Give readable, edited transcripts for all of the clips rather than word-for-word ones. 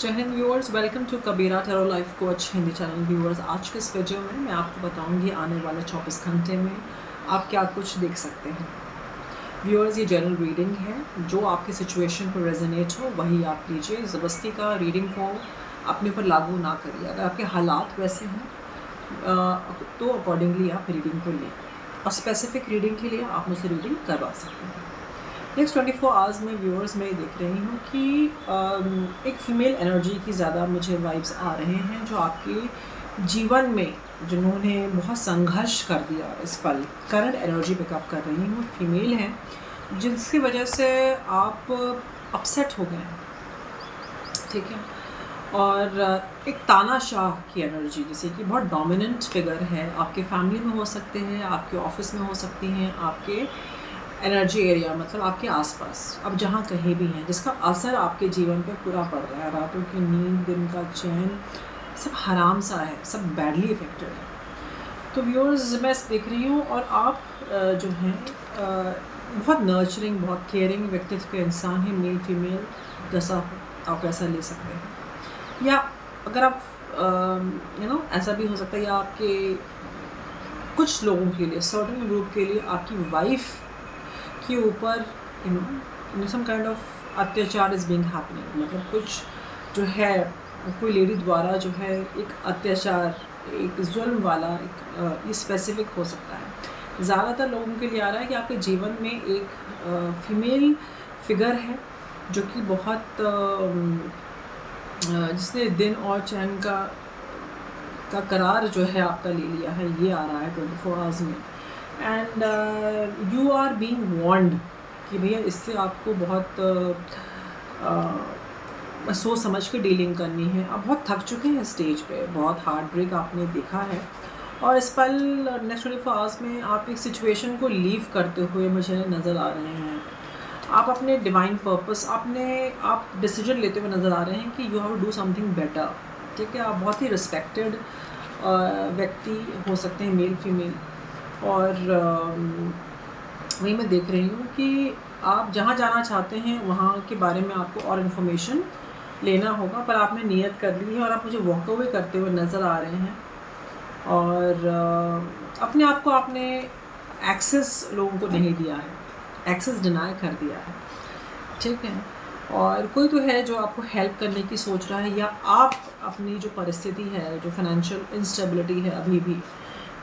जय Hind viewers, welcome to Kabira tarot life coach Hindi channel. Viewers, आज के इस वीडियो में मैं आपको बताऊंगी आने वाले 24 घंटे में आप क्या कुछ देख सकते हैं। व्यूअर्स, ये जनरल रीडिंग है। जो आपकी सिचुएशन पर रेजोनेट हो वही आप लीजिए। ज़बरदस्ती का रीडिंग को अपने ऊपर लागू ना करिए। अगर आपके हालात वैसे हैं तो अकॉर्डिंगली आप रीडिंग को लें, और स्पेसिफिक रीडिंग के लिए आप मुझसे रीडिंग करवा सकते हैं। नेक्स्ट 24 आवर्स में व्यूअर्स मैं देख रही हूँ कि एक फ़ीमेल एनर्जी की ज़्यादा मुझे वाइब्स आ रहे हैं, जो आपके जीवन में जिन्होंने बहुत संघर्ष कर दिया इस पल करंट एनर्जी पिकअप कर रही हूँ, फीमेल हैं जिसकी वजह से आप अपसेट हो गए हैं, ठीक है। और एक तानाशाह की एनर्जी, जैसे कि बहुत डोमिनेंट फिगर है, आपके फैमिली में हो सकते हैं, आपके ऑफिस में हो सकती हैं, आपके एनर्जी एरिया मतलब आपके आसपास, अब जहाँ कहीं भी हैं, जिसका असर आपके जीवन पे पूरा पड़ रहा है। रातों की नींद, दिन का चैन, सब हराम सा है, सब बैडली इफेक्टेड है। तो व्यूअर्स, मैं देख रही हूँ और आप जो हैं बहुत नर्चरिंग, बहुत केयरिंग व्यक्तित्व के इंसान हैं, मेल फीमेल जैसा आप वैसा ले सकते हैं। या अगर आप ऐसा भी हो सकता है, या आपके कुछ लोगों के लिए, सर्टेन ग्रुप के लिए, आपकी वाइफ के ऊपर सम काइंड ऑफ अत्याचार इज़ बीइंग हैपनिंग। मतलब कुछ जो है, कोई लेडी द्वारा जो है एक अत्याचार, एक जुल्म वाला एक ये स्पेसिफिक हो सकता है। ज़्यादातर लोगों के लिए आ रहा है कि आपके जीवन में एक फीमेल फिगर है जो कि बहुत जिसने दिन और चैन का करार जो है आपका ले लिया है, ये आ रहा है 24 आवर्स में। And you are being warned कि भैया इससे आपको बहुत सोच समझ के डीलिंग करनी है। आप बहुत थक चुके हैं स्टेज पे, बहुत हार्ट ब्रेक आपने देखा है, और इस पल नेक्स्ट 24 आवर्स में आप एक सिचुएशन को लीव करते हुए मुझे नज़र आ रहे हैं। आप अपने डिवाइन पर्पस, आप डिसीजन लेते हुए नज़र आ रहे हैं कि you have to do something better, ठीक है। आप बहुत ही रिस्पेक्टेड व्यक्ति हो सकते हैं, मेल फीमेल। और वही मैं देख रही हूँ कि आप जहाँ जाना चाहते हैं वहाँ के बारे में आपको और इन्फॉर्मेशन लेना होगा, पर आपने नियत कर ली है और आप मुझे वॉक अवे करते हुए नज़र आ रहे हैं। और अपने आप को आपने एक्सेस लोगों को नहीं दिया है, एक्सेस डिनाई कर दिया है, ठीक है। और कोई तो है जो आपको हेल्प करने की सोच रहा है, या आप अपनी जो परिस्थिति है, जो फाइनेंशियल इंस्टेबिलिटी है, अभी भी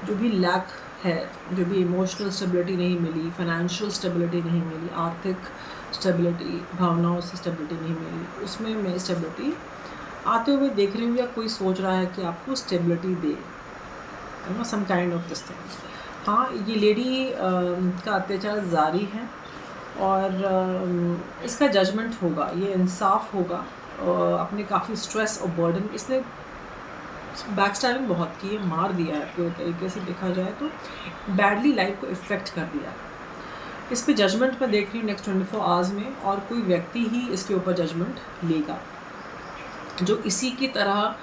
जो भी लैक है, जो भी इमोशनल स्टेबिलिटी नहीं मिली, फाइनेंशियल स्टेबिलिटी नहीं मिली, आर्थिक स्टेबिलिटी, भावनाओं से स्टेबिलिटी नहीं मिली, उसमें मैं स्टेबिलिटी आते हुए देख रही हूँ। या कोई सोच रहा है कि आपको स्टेबिलिटी दे, some kind of this thing. हाँ, ये लेडी का अत्याचार जारी है और इसका जजमेंट होगा, ये इंसाफ होगा। अपने काफ़ी स्ट्रेस और बर्डन, इसने बैक स्टैबिंग बहुत की है, मार दिया है पूरे तरीके से, देखा जाए तो बैडली लाइफ को इफ़ेक्ट कर दिया है। इस पे जजमेंट मैं देख रही हूँ नेक्स्ट 24 आवर्स में, और कोई व्यक्ति ही इसके ऊपर जजमेंट लेगा जो इसी की तरह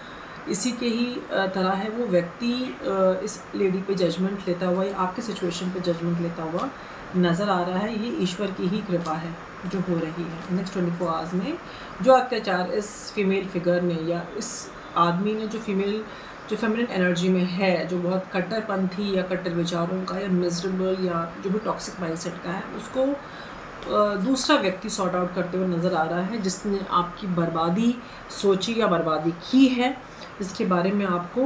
है। वो व्यक्ति इस लेडी पे जजमेंट लेता हुआ या आपके सिचुएशन पे जजमेंट लेता हुआ नज़र आ रहा है। ये ईश्वर की ही कृपा है जो हो रही है नेक्स्ट 24 आवर्स में। जो अत्याचार इस फीमेल फिगर ने या इस आदमी ने, जो फेमिनिन एनर्जी में है, जो बहुत कट्टरपंथी या कट्टर विचारों का या मिजरेबल या जो भी टॉक्सिक माइंडसेट का है, उसको दूसरा व्यक्ति सॉर्ट आउट करते हुए नज़र आ रहा है, जिसने आपकी बर्बादी सोची या बर्बादी की है, इसके बारे में आपको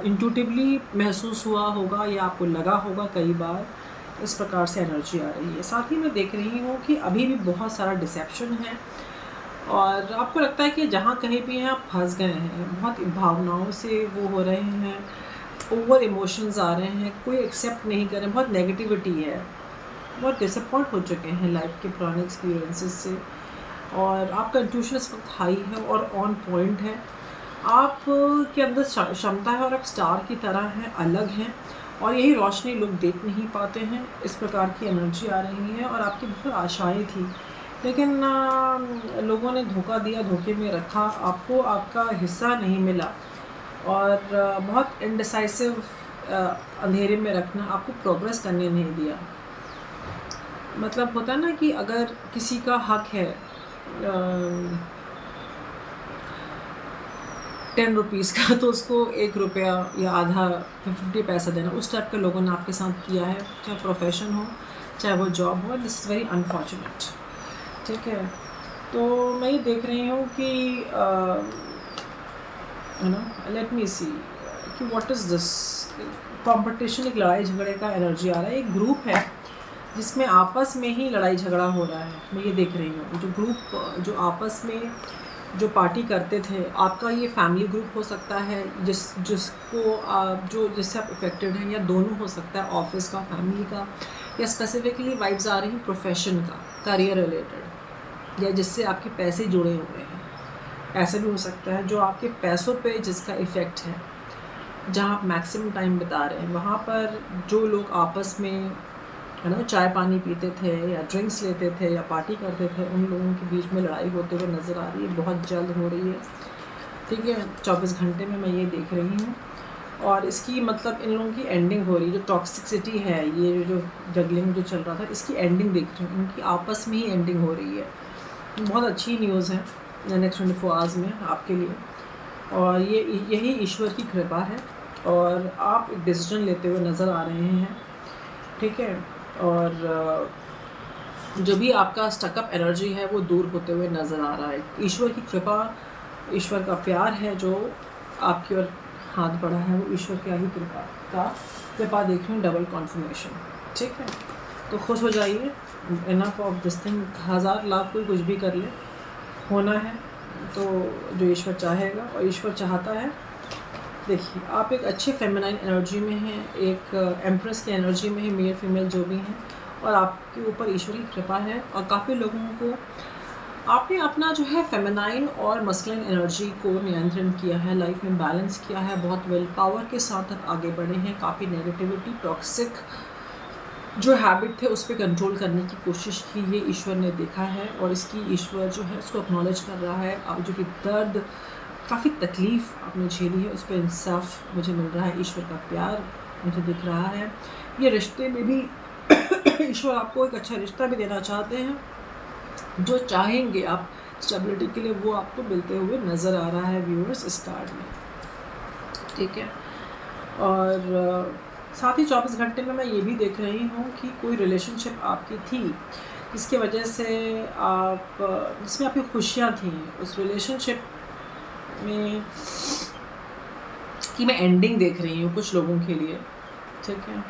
इंट्यूटिवली महसूस हुआ होगा या आपको लगा होगा कई बार। इस प्रकार से एनर्जी आ रही है। साथ ही मैं देख रही हूँ कि अभी भी बहुत सारा डिसेप्शन है, और आपको लगता है कि जहाँ कहीं भी हैं आप फंस गए हैं, बहुत भावनाओं से वो हो रहे हैं, ओवर इमोशंस आ रहे हैं, कोई एक्सेप्ट नहीं कर रहे, बहुत नेगेटिविटी है, बहुत डिसअपॉइंट हो चुके हैं लाइफ के पुराने एक्सपीरियंसेस से, और आपका इंट्यूशन इस वक्त हाई है और ऑन पॉइंट है। आप के अंदर क्षमता है और आप स्टार की तरह हैं, अलग हैं, और यही रोशनी लोग देख नहीं पाते हैं। इस प्रकार की एनर्जी आ रही है, और आपकी बहुत आशाएं थी, लेकिन लोगों ने धोखा दिया, धोखे में रखा आपको, आपका हिस्सा नहीं मिला, और बहुत इनडिसाइसिव अंधेरे में रखना, आपको प्रोग्रेस करने नहीं दिया। मतलब होता है ना कि अगर किसी का हक है 10 रुपीज़ का तो उसको 1 रुपया या आधा 50 पैसा देना, उस टाइप के लोगों ने आपके साथ किया है, चाहे प्रोफेशन हो चाहे वो जॉब हो। This is very unfortunate. ठीक है, तो मैं ये देख रही हूँ कि यू नो, लेट मी सी कि व्हाट इज़ दिस कंपटीशन, एक लड़ाई झगड़े का एनर्जी आ रहा है। एक ग्रुप है जिसमें आपस में ही लड़ाई झगड़ा हो रहा है, मैं ये देख रही हूँ। जो ग्रुप जो आपस में जो पार्टी करते थे, आपका ये फैमिली ग्रुप हो सकता है जिसको आप जो जिससे आप इफ़ेक्टेड हैं, या दोनों हो सकता है, ऑफिस का, फैमिली का, या स्पेसिफिकली वाइब्स आ रही हैं प्रोफेशन का, करियर रिलेटेड, या जिससे आपके पैसे जुड़े हुए हैं। ऐसे भी हो सकता है जो आपके पैसों पे जिसका इफ़ेक्ट है, जहाँ आप मैक्सिमम टाइम बिता रहे हैं, वहाँ पर जो लोग आपस में है ना चाय पानी पीते थे या ड्रिंक्स लेते थे या पार्टी करते थे, उन लोगों के बीच में लड़ाई होते हुए नज़र आ रही है, बहुत जल्द हो रही है। ठीक है, 24 घंटे में मैं ये देख रही हूँ। और इसकी मतलब इन लोगों की एंडिंग हो रही है। जो टॉक्सिसिटी है, ये जो जगलिंग जो चल रहा था, इसकी एंडिंग देख रही हूँ, इनकी आपस में ही एंडिंग हो रही है। बहुत अच्छी न्यूज़ है नेक्स्ट 24 आवर्स में आपके लिए, और यही ईश्वर की कृपा है, और आप एक डिसीजन लेते हुए नज़र आ रहे हैं। ठीक है, और जो भी आपका स्टकअप एनर्जी है वो दूर होते हुए नज़र आ रहा है। ईश्वर की कृपा, ईश्वर का प्यार है जो आपकी ओर हाथ बढ़ा है, वो ईश्वर की ही कृपा देख रही हूँ, डबल कॉन्फर्मेशन। ठीक है, तो खुश हो जाइए। Enough of this thing, 1000 lakh कोई कुछ भी कर ले, होना है तो जो ईश्वर चाहेगा, और ईश्वर चाहता है। देखिए, आप एक अच्छे फेमिनाइन एनर्जी में हैं, एक एम्प्रेस की एनर्जी में है, मेल फीमेल जो भी हैं, और आपके ऊपर ईश्वर की कृपा है। और काफ़ी लोगों को आपने अपना जो है फेमिनाइन और मस्कुलिन एनर्जी को नियंत्रण किया है, लाइफ में बैलेंस किया है, बहुत विल पावर के साथ आप आगे बढ़े हैं। काफ़ी नेगेटिविटी, टॉक्सिक जो हैबिट थे उस पर कंट्रोल करने की कोशिश की, ये ईश्वर ने देखा है, और इसकी ईश्वर जो है उसको एक्नॉलेज कर रहा है। आप जो कि दर्द, काफ़ी तकलीफ़ आपने झेली है, उस पर इंसाफ मुझे मिल रहा है, ईश्वर का प्यार मुझे दिख रहा है। ये रिश्ते में भी ईश्वर आपको एक अच्छा रिश्ता भी देना चाहते हैं, जो चाहेंगे आप स्टेबिलिटी के लिए, वो आपको मिलते हुए नज़र आ रहा है व्यूअर्स इस कार्ड में। ठीक है, और साथ ही 24 घंटे में मैं ये भी देख रही हूँ कि कोई रिलेशनशिप आपकी थी जिसकी वजह से आप, जिसमें आपकी खुशियाँ थी, उस रिलेशनशिप में कि मैं एंडिंग देख रही हूँ कुछ लोगों के लिए। ठीक है,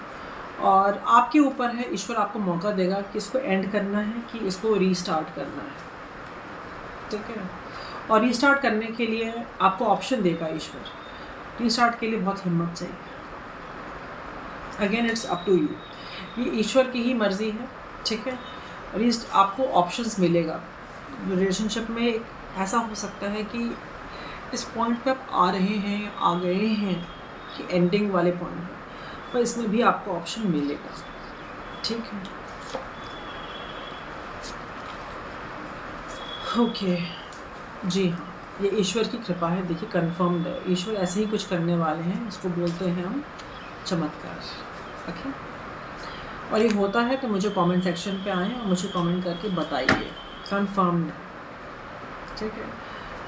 और आपके ऊपर है, ईश्वर आपको मौका देगा कि इसको एंड करना है कि इसको रीस्टार्ट करना है। ठीक है, और रीस्टार्ट करने के लिए आपको ऑप्शन देगा ईश्वर। रीस्टार्ट के लिए बहुत हिम्मत चाहिए। Again it's up to you, ये ईश्वर की ही मर्ज़ी है। ठीक है, आपको ऑप्शंस मिलेगा। रिलेशनशिप में ऐसा हो सकता है कि इस पॉइंट पे आप आ रहे हैं, आ गए हैं कि एंडिंग वाले पॉइंट पर इसमें भी आपको ऑप्शन मिलेगा। ठीक है, ओके जी हाँ, ये ईश्वर की कृपा है। देखिए, कंफर्म्ड है, ईश्वर ऐसे ही कुछ करने वाले हैं, इसको बोलते हैं हम चमत्कार। ओके, और ये होता है तो मुझे कमेंट सेक्शन पे आएँ और मुझे कमेंट करके बताइए, कंफर्म्ड है। ठीक है,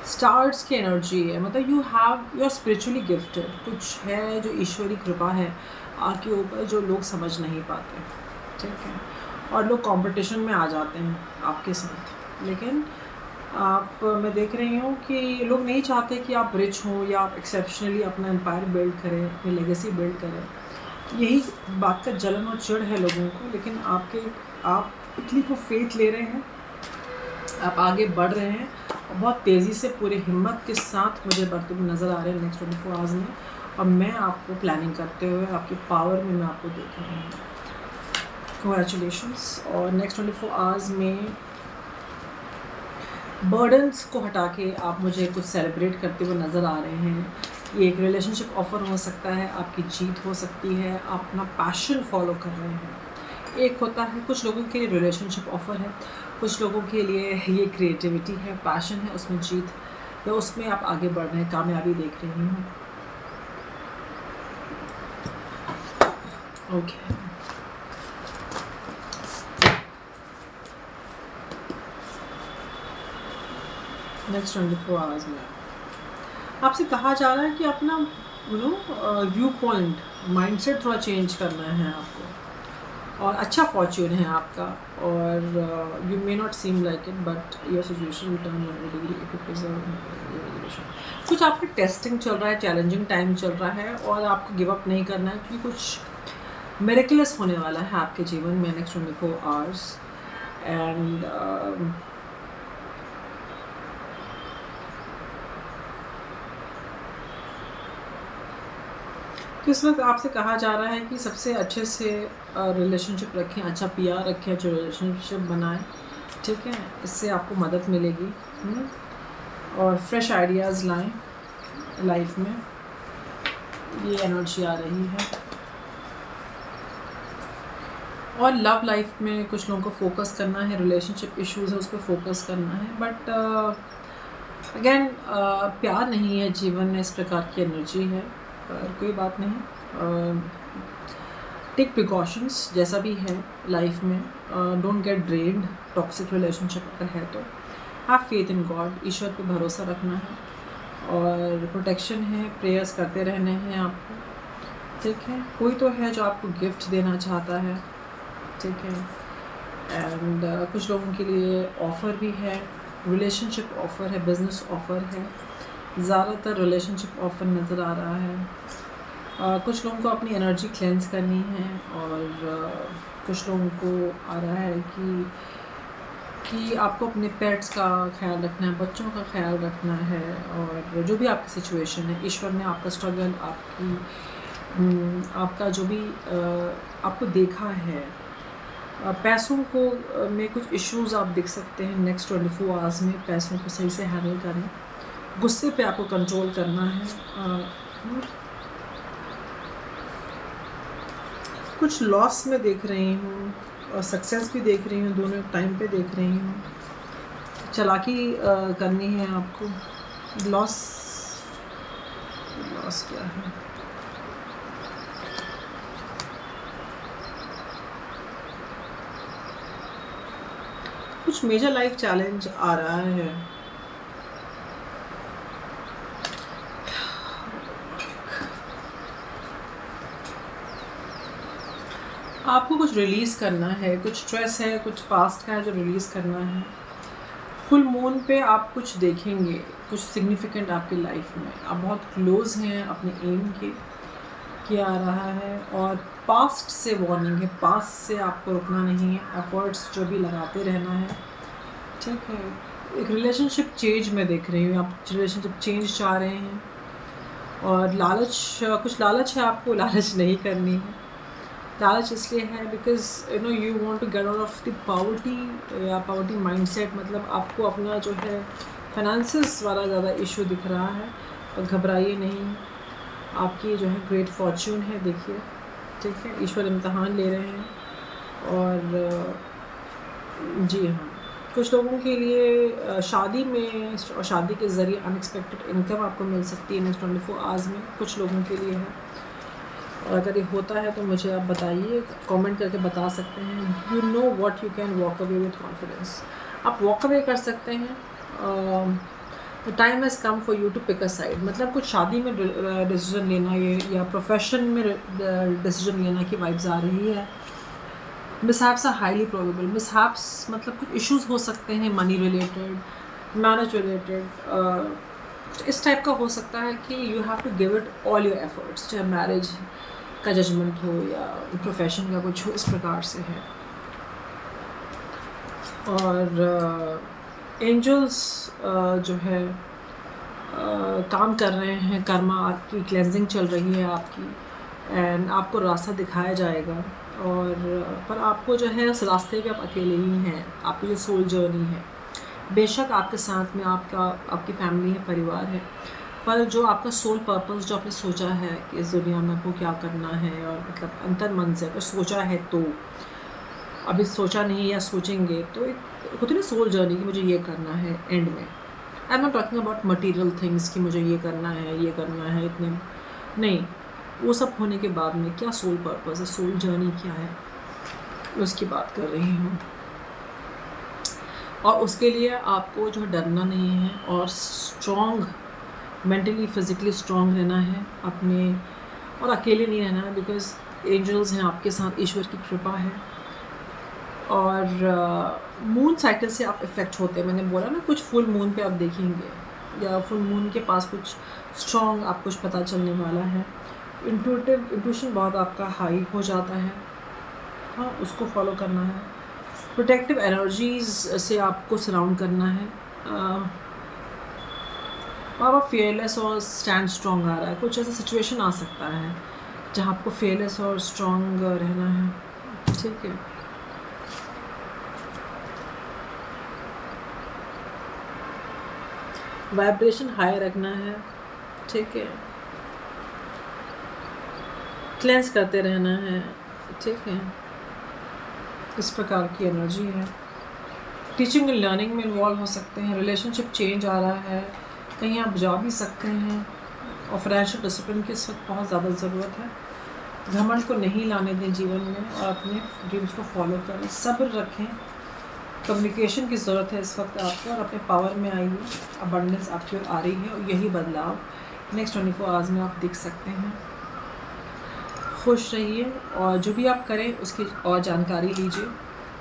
स्टार्स की एनर्जी है, मतलब यू आर स्पिरिचुअली गिफ्टेड, कुछ है जो ईश्वरी कृपा है आपके ऊपर, जो लोग समझ नहीं पाते। ठीक है, और लोग कंपटीशन में आ जाते हैं आपके साथ, लेकिन मैं देख रही हूँ कि लोग नहीं चाहते कि आप रिच हो या आप एक्सेप्शनली अपना एम्पायर बिल्ड करें, अपनी लेगेसी बिल्ड करें। यही बात का जलन और चिढ़ है लोगों को, लेकिन आप इतनी को फेथ ले रहे हैं, आप आगे बढ़ रहे हैं, और बहुत तेज़ी से पूरे हिम्मत के साथ मुझे बढ़ते हुए नज़र आ रहे हैं नेक्स्ट 24 आवर्स में। और मैं आपको प्लानिंग करते हुए आपकी पावर में मैं आपको देख रही हूँ। कंग्रेचुलेशंस। और नेक्स्ट 24 आवर्स में बर्डन्स को हटा के आप मुझे कुछ सेलिब्रेट करते हुए नज़र आ रहे हैं। ये एक रिलेशनशिप ऑफ़र हो सकता है, आपकी जीत हो सकती है, आप अपना पैशन फॉलो कर रहे हैं। एक होता है कुछ लोगों के लिए रिलेशनशिप ऑफ़र है, कुछ लोगों के लिए ये क्रिएटिविटी है, पैशन है, उसमें जीत, या उसमें आप आगे बढ़ रहे हैं, कामयाबी देख रही हूँ। ओके, नेक्स्ट 24 आवर्स में आपसे कहा जा रहा है कि अपना व्यू पॉइंट, माइंडसेट थोड़ा चेंज करना है आपको, और अच्छा फॉर्च्यून है आपका, और you may not seem like it but your situation will turn 180 degree if it is कुछ आपका टेस्टिंग चल रहा है, चैलेंजिंग टाइम चल रहा है, और आपको गिव अप नहीं करना है, क्योंकि कुछ मिरेकलस होने वाला है आपके जीवन में नेक्स्ट 24 आवर्स। एंड तो इस वक्त आपसे कहा जा रहा है कि सबसे अच्छे से रिलेशनशिप रखें, अच्छा पीआर रखें, अच्छे रिलेशनशिप बनाएं, ठीक है, इससे आपको मदद मिलेगी। और फ्रेश आइडियाज़ लाएं लाइफ में, ये एनर्जी आ रही है। और लव लाइफ में कुछ लोगों को फोकस करना है, रिलेशनशिप इश्यूज़ है उस पर फोकस करना है, बट अगेन प्यार नहीं है जीवन में, इस प्रकार की एनर्जी है, पर कोई बात नहीं। टेक प्रिकॉशंस जैसा भी है लाइफ में, don't get drained, toxic relationship अगर है तो हैव फेथ इन गॉड, ईश्वर पे भरोसा रखना है, और प्रोटेक्शन है, प्रेयर्स करते रहने हैं आपको, ठीक है। कोई तो है जो आपको गिफ्ट देना चाहता है, ठीक है। एंड कुछ लोगों के लिए ऑफ़र भी है, रिलेशनशिप ऑफ़र है, बिजनेस ऑफ़र है, ज़्यादातर रिलेशनशिप ऑफ़र नज़र आ रहा है। कुछ लोगों को अपनी एनर्जी क्लेंस करनी है, और कुछ लोगों को आ रहा है कि आपको अपने पेट्स का ख्याल रखना है, बच्चों का ख्याल रखना है, और जो भी आपकी सिचुएशन है, ईश्वर ने आपका स्ट्रगल, आपका जो भी आपको देखा है। पैसों को में कुछ इश्यूज़ आप देख सकते हैं नेक्स्ट 24 आवर्स में, पैसों को सही से हैंडल करें, गुस्से पे आपको कंट्रोल करना है। कुछ लॉस में देख रही हूँ और सक्सेस भी देख रही हूँ, दोनों टाइम पे देख रही हूँ। चालाकी करनी है आपको। लॉस क्या है? कुछ मेजर लाइफ चैलेंज आ रहा है। आपको कुछ रिलीज़ करना है, कुछ स्ट्रेस है, कुछ पास्ट का है जो रिलीज़ करना है। फुल मून पे आप कुछ देखेंगे, कुछ सिग्निफिकेंट आपकी लाइफ में, आप बहुत क्लोज हैं अपने एम के, क्या आ रहा है। और पास्ट से वार्निंग है, पास्ट से आपको रुकना नहीं है, एफर्ट्स जो भी लगाते रहना है, ठीक है। एक रिलेशनशिप चेंज में देख रही हूँ, आप रिलेशनशिप चेंज चाह रहे हैं, और लालच, कुछ लालच है, आपको लालच नहीं करनी है। लालच इसलिए है because you want to get out of the poverty या पावर्टी माइंडसेट, मतलब आपको अपना जो है फाइनेंसेस वाला ज़्यादा इशू दिख रहा है, और घबराइए नहीं, आपकी जो है ग्रेट फॉर्च्यून है, देखिए, ठीक है। ईश्वर इम्तहान ले रहे हैं, और जी हाँ, कुछ लोगों के लिए शादी में और शादी के ज़रिए अनएक्सपेक्टेड इनकम आपको मिल सकती है नेक्स्ट 24 आवर्स में, कुछ लोगों के लिए है। और अगर ये होता है तो मुझे आप बताइए, कमेंट करके बता सकते हैं। You know what you can walk away with confidence, आप वॉक अवे कर सकते हैं। The time has come for you to pick a side, मतलब कुछ शादी में डिसीजन लेना ये, या प्रोफेशन में डिसीजन लेना की वाइब्स आ रही है। Mishaps are highly probable, mishaps मतलब कुछ इश्यूज हो सकते हैं, मनी रिलेटेड, मैरिज रिलेटेड, इस टाइप का हो सकता है कि you have to give it all your efforts, चाहे मैरिज का जजमेंट हो या प्रोफेशन का कुछ हो, इस प्रकार से है। और एंजल्स जो है काम कर रहे हैं, कर्मा आपकी क्लेंजिंग चल रही है आपकी, एंड आपको रास्ता दिखाया जाएगा। और पर आपको जो है उस रास्ते पे आप अकेले ही हैं, आपकी जो सोल जर्नी है, बेशक आपके साथ में आपकी फैमिली है, परिवार है, पर जो आपका सोल पर्पस जो आपने सोचा है कि इस दुनिया में आपको क्या करना है, और मतलब अंतर मन से अगर सोचा है तो, अभी सोचा नहीं या सोचेंगे तो एक होती ना सोल जर्नी कि मुझे ये करना है एंड में। I am not talking about material things कि मुझे ये करना है इतने नहीं, वो सब होने के बाद में क्या सोल पर्पस है, सोल जर्नी क्या है, उसकी बात कर रही हूँ। और उसके लिए आपको जो डरना नहीं है, और स्ट्रॉन्ग मेंटली फिज़िकली स्ट्रॉन्ग रहना है अपने, और अकेले नहीं रहना है, बिकॉज एंजल्स हैं आपके साथ, ईश्वर की कृपा है। और मून साइकिल से आप इफ़ेक्ट होते हैं, मैंने बोला ना, कुछ फुल मून पे आप देखेंगे या फुल मून के पास कुछ स्ट्रॉन्ग आपको कुछ पता चलने वाला है। इंट्यूशन बहुत आपका हाई हो जाता है, हाँ, उसको फॉलो करना है। प्रोटेक्टिव एनर्जीज से आपको सराउंड करना है। आप फेयरलेस और स्टैंड स्ट्रॉन्ग आ रहा है, कुछ ऐसा सिचुएशन आ सकता है जहाँ आपको फेयरलेस और स्ट्रॉन्ग रहना है, ठीक है। वाइब्रेशन हाई रखना है, ठीक है। क्लेंस करते रहना है, ठीक है। इस प्रकार की एनर्जी है। टीचिंग एंड लर्निंग में इन्वॉल्व हो सकते हैं, रिलेशनशिप चेंज आ रहा है, कहीं आप जा भी सकते हैं, और फाइनेंशियल डिसिप्लिन की इस वक्त बहुत ज़्यादा ज़रूरत है। घमंड को नहीं लाने दें जीवन में, और अपने ड्रीम्स को फॉलो करें, सब्र रखें। कम्युनिकेशन की ज़रूरत है इस वक्त आपको, और अपने पावर में आइए। अबंडेंस आपकी ओर आ रही है, और यही बदलाव नेक्स्ट 24 आवर्स में आप देख सकते हैं। खुश रहिए, और जो भी आप करें उसकी और जानकारी लीजिए।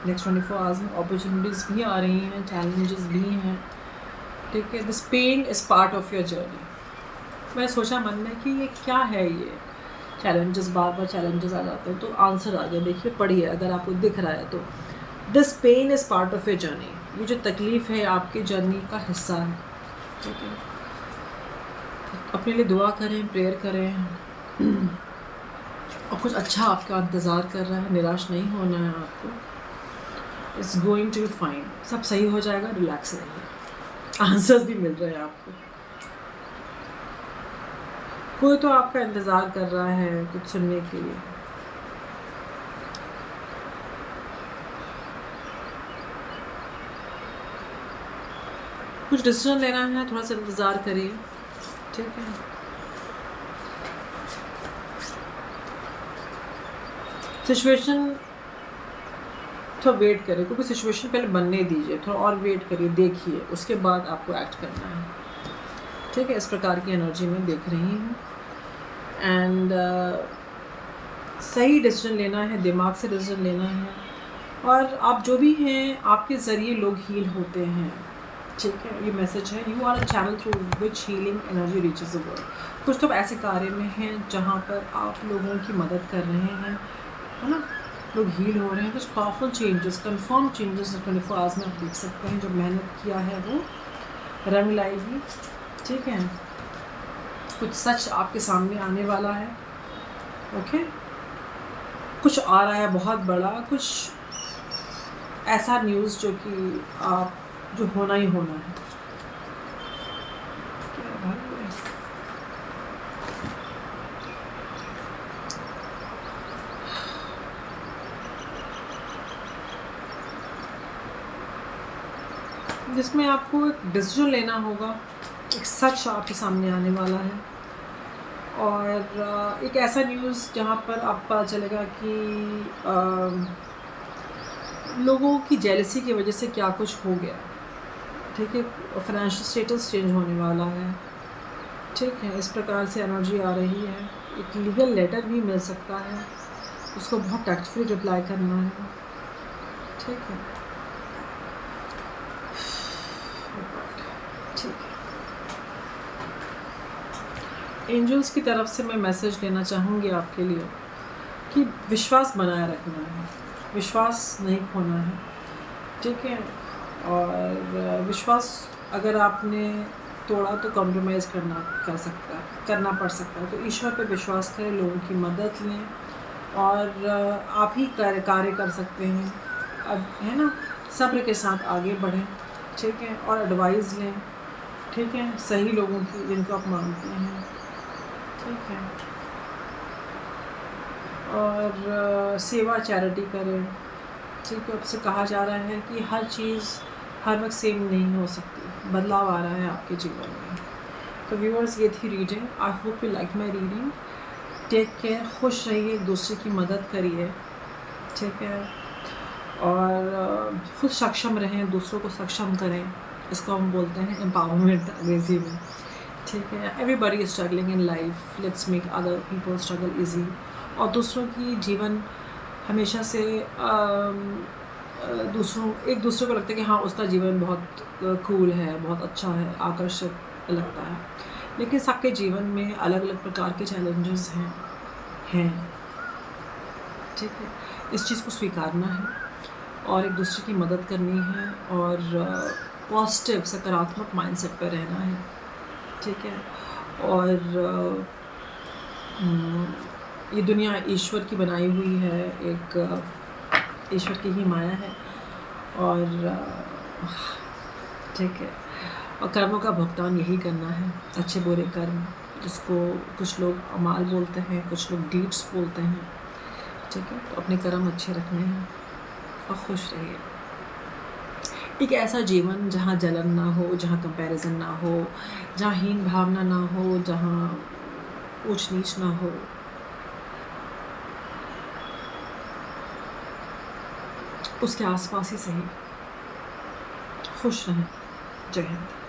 नेक्स्ट 24 आवर्स में अपॉर्चुनिटीज़ भी आ रही हैं, चैलेंजेस भी हैं, ठीक है। This pain is part of your journey. मैं सोचा मन में कि ये क्या है, ये चैलेंजेस, बार बार चैलेंजेस आ जाते हैं, तो आंसर आ गया, देखिए पढ़िए अगर आपको दिख रहा है तो। This pain is part of your journey, ये जो तकलीफ़ है आपकी जर्नी का हिस्सा है, ठीक है। अपने लिए दुआ करें, प्रेयर करें, और कुछ अच्छा आपका इंतज़ार कर रहा है, निराश नहीं होना है आपको। It's going to be fine, सब सही हो जाएगा, रिलैक्स रहिए। आंसर्स भी मिल रहे हैं आपको। कोई तो आपका इंतज़ार कर रहा है कुछ सुनने के लिए। कुछ डिसीजन लेना है, थोड़ा सा इंतज़ार करिए, ठीक है। सिचुएशन थोड़ा वेट करिए, क्योंकि सिचुएशन पहले बनने दीजिए, थोड़ा और वेट करिए, देखिए, उसके बाद आपको एक्ट करना है, ठीक है। इस प्रकार की एनर्जी में देख रही हूँ। एंड सही डिसीजन लेना है, दिमाग से डिसीजन लेना है, और आप जो भी हैं आपके ज़रिए लोग हील होते हैं, ठीक है। ये मैसेज है, you are a channel through which healing energy reaches the world. कुछ तो ऐसे कार्य में हैं जहाँ पर आप लोगों की मदद कर रहे हैं, है ना, लोग हील हो रहे हैं। कुछ powerful changes, confirm changes 24 hours में आप देख सकते हैं। जो मेहनत किया है वो रंग लाएगी, ठीक है। कुछ सच आपके सामने आने वाला है, ओके। कुछ आ रहा है बहुत बड़ा, कुछ ऐसा न्यूज़ जो कि आप, जो होना ही होना है। जिसमें आपको एक डिसीजन लेना होगा, एक सच आपके सामने आने वाला है, और एक ऐसा न्यूज़ जहाँ पर आपको पता चलेगा कि लोगों की जेलसी की वजह से क्या कुछ हो गया, ठीक है। फाइनेंशियल स्टेटस चेंज होने वाला है, ठीक है। इस प्रकार से एनर्जी आ रही है। एक लीगल लेटर भी मिल सकता है, उसको बहुत टैक्टफुली रिप्लाई करना है, ठीक है, ठीक है। एंजल्स की तरफ से मैं मैसेज लेना चाहूँगी आपके लिए कि विश्वास बनाए रखना है, विश्वास नहीं खोना है, ठीक है। और विश्वास अगर आपने तोड़ा तो कॉम्प्रोमाइज़ करना पड़ सकता है। तो ईश्वर पे विश्वास करें, लोगों की मदद लें, और आप ही कार्य कर सकते हैं, अब है ना। सब्र के साथ आगे बढ़ें, ठीक है, और एडवाइस लें, ठीक है, सही लोगों की जिनको आप मानते हैं, ठीक है। और सेवा चैरिटी करें, ठीक है। आपसे कहा जा रहा है कि हर चीज़ हर वक्त सेम नहीं हो सकती, बदलाव आ रहा है आपके जीवन में। तो व्यूअर्स, ये थी reading. I hope you like my reading. Take care, खुश रहिए, एक दूसरे की मदद करिए, ठीक है, और खुद सक्षम रहें, दूसरों को सक्षम करें। इसको हम बोलते हैं एम्पावरमेंट अंग्रेज़ी में, ठीक है, everybody is struggling in life, let's make other people struggle easy. और दूसरों की जीवन हमेशा से एक दूसरे को लगता है कि हाँ उसका जीवन बहुत कूल है, बहुत अच्छा है, आकर्षक लगता है, लेकिन सबके जीवन में अलग अलग प्रकार के चैलेंजेस हैं। ठीक है, इस चीज़ को स्वीकारना है और एक दूसरे की मदद करनी है और पॉजिटिव सकारात्मक माइंडसेट पर रहना है। ठीक है, और ये दुनिया ईश्वर की बनाई हुई है, एक ईश्वर की ही माया है। और ठीक है, और कर्मों का भुगतान यही करना है, अच्छे बुरे कर्म, जिसको कुछ लोग अमाल बोलते हैं, कुछ लोग डीड्स बोलते हैं। ठीक है, तो अपने कर्म अच्छे रखने हैं और खुश रहिए। एक ऐसा जीवन जहाँ जलन ना हो, जहाँ कंपैरिजन ना हो, जहाँ हीन भावना ना हो, जहाँ ऊंच नीच ना हो। उसके आसपास ही सही खुश रहें। जय हिंद।